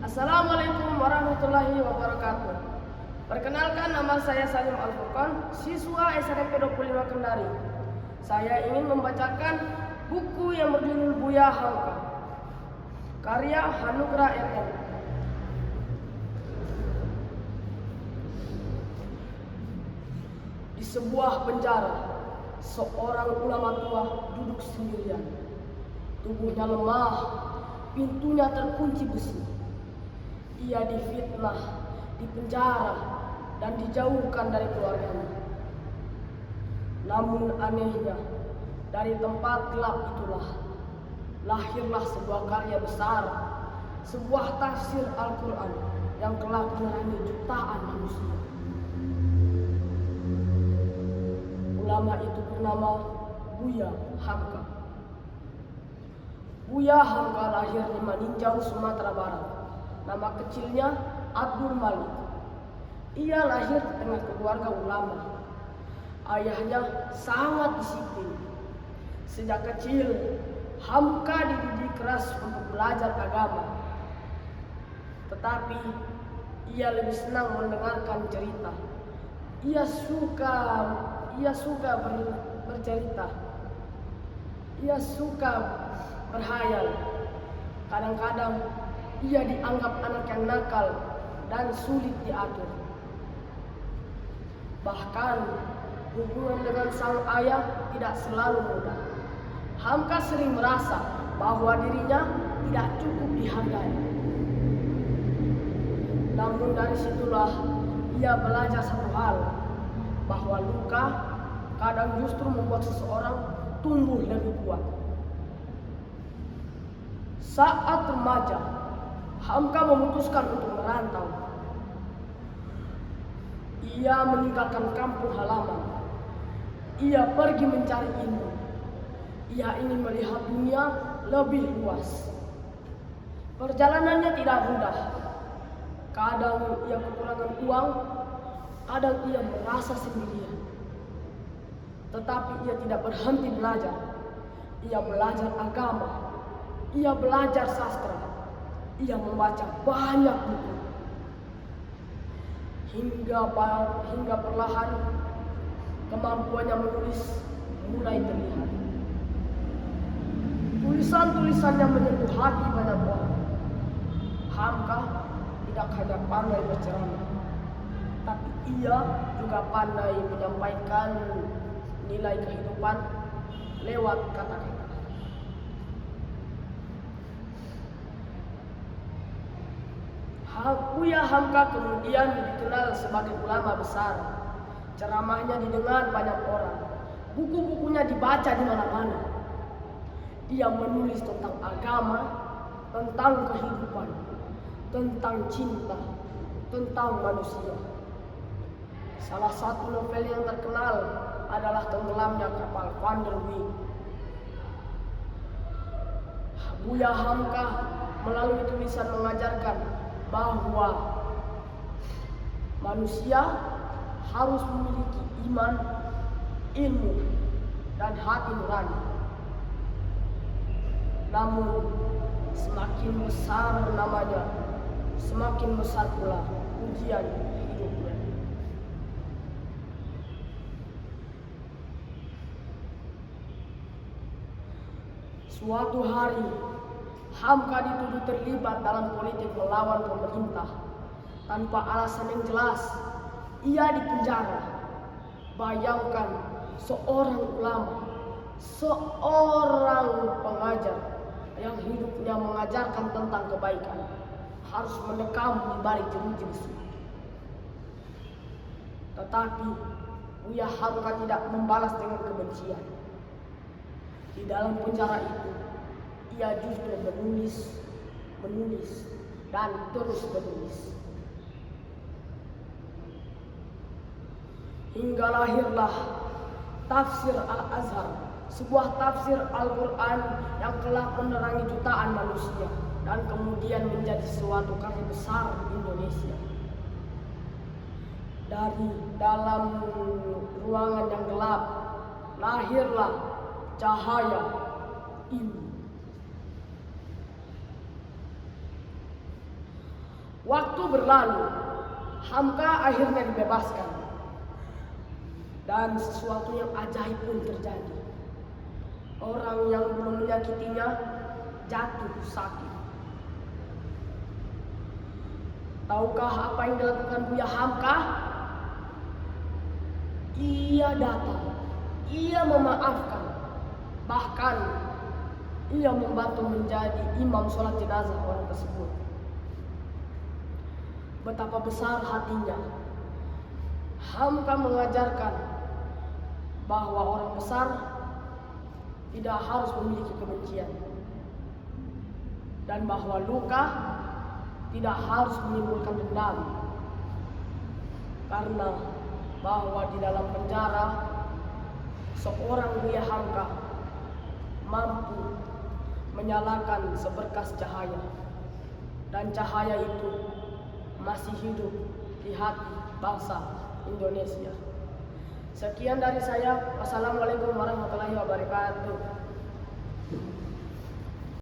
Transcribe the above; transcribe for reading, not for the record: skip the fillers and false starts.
Assalamualaikum warahmatullahi wabarakatuh. Perkenalkan, nama saya Salim Al-Furqan, siswa SMP 25 Kendari. Saya ingin membacakan buku yang berjudul Buya Hamka, karya Hanugra RM. Di sebuah penjara, seorang ulama tua duduk sendirian. Tubuhnya lemah, pintunya terkunci besi. Ia difitnah, dipenjara, dan dijauhkan dari keluarganya. Namun anehnya, dari tempat gelap itulah lahirlah sebuah karya besar, sebuah tafsir Al-Quran yang kelak menerangi jutaan manusia. Ulama itu bernama Buya Hamka. Buya Hamka lahir di Maninjau, Sumatera Barat. Nama kecilnya Abdul Malik. Ia lahir di tengah keluarga ulama. Ayahnya sangat disiplin. Sejak kecil, Hamka dididik keras untuk belajar agama. Tetapi ia lebih senang mendengarkan cerita. Ia suka bercerita. Ia suka berhayal. Kadang-kadang ia dianggap anak yang nakal dan sulit diatur. Bahkan hubungan dengan sang ayah tidak selalu mudah. Hamka sering merasa bahwa dirinya tidak cukup dihargai. Namun dari situlah ia belajar satu hal, bahwa luka kadang justru membuat seseorang tumbuh lebih kuat. Saat remaja, Hamka memutuskan untuk merantau. Ia meninggalkan kampung halaman. Ia pergi mencari ilmu. Ia ingin melihat dunia lebih luas. Perjalanannya tidak mudah. Kadang ia kekurangan uang, kadang ia merasa sendirian. Tetapi ia tidak berhenti belajar. Ia belajar agama. Ia belajar sastra. Ia membaca banyak buku. Hingga perlahan kemampuannya menulis mulai terlihat. Tulisan-tulisannya menyentuh hati banyak orang. Hamka tidak hanya pandai berceramah, tapi ia juga pandai menyampaikan nilai kehidupan lewat kata-kata. Buya Hamka kemudian dikenal sebagai ulama besar. Ceramahnya didengar banyak orang. Buku-bukunya dibaca di mana-mana. Dia menulis tentang agama, tentang kehidupan, tentang cinta, tentang manusia. Salah satu novel yang terkenal adalah Tenggelamnya Kapal Van der Wijk. Buya Hamka melalui tulisan mengajarkan bahwa manusia harus memiliki iman, ilmu, dan hati nurani. Namun semakin besar namanya, semakin besar pula ujian hidupnya. Suatu hari, Hamka dituduh terlibat dalam politik melawan pemerintah. Tanpa alasan yang jelas, ia dipenjara. Bayangkan, seorang ulama, seorang pengajar yang hidupnya mengajarkan tentang kebaikan, harus mendekam di balik jeruji besi. Tetapi Buya Hamka tidak membalas dengan kebencian. Di dalam penjara itu, ia justru menulis, dan terus menulis. Hingga lahirlah Tafsir Al-Azhar, sebuah tafsir Al-Quran yang kelak menerangi jutaan manusia dan kemudian menjadi suatu karya besar di Indonesia. Dari dalam ruangan yang gelap, lahirlah cahaya ilmu. Waktu berlalu, Hamka akhirnya dibebaskan. Dan sesuatu yang ajaib pun terjadi. Orang yang belum menyakitinya jatuh sakit. Tahukah apa yang dilakukan Buya Hamka? Ia datang, ia memaafkan, bahkan ia membantu menjadi imam sholat jenazah orang tersebut. Betapa besar hatinya. Hamka mengajarkan bahwa orang besar tidak harus memiliki kebencian, dan bahwa luka tidak harus menimbulkan dendam, karena bahwa di dalam penjara seorang Buya Hamka mampu menyalakan seberkas cahaya, dan cahaya itu masih hidup di hati bangsa Indonesia. Sekian dari saya. Wassalamualaikum warahmatullahi wabarakatuh.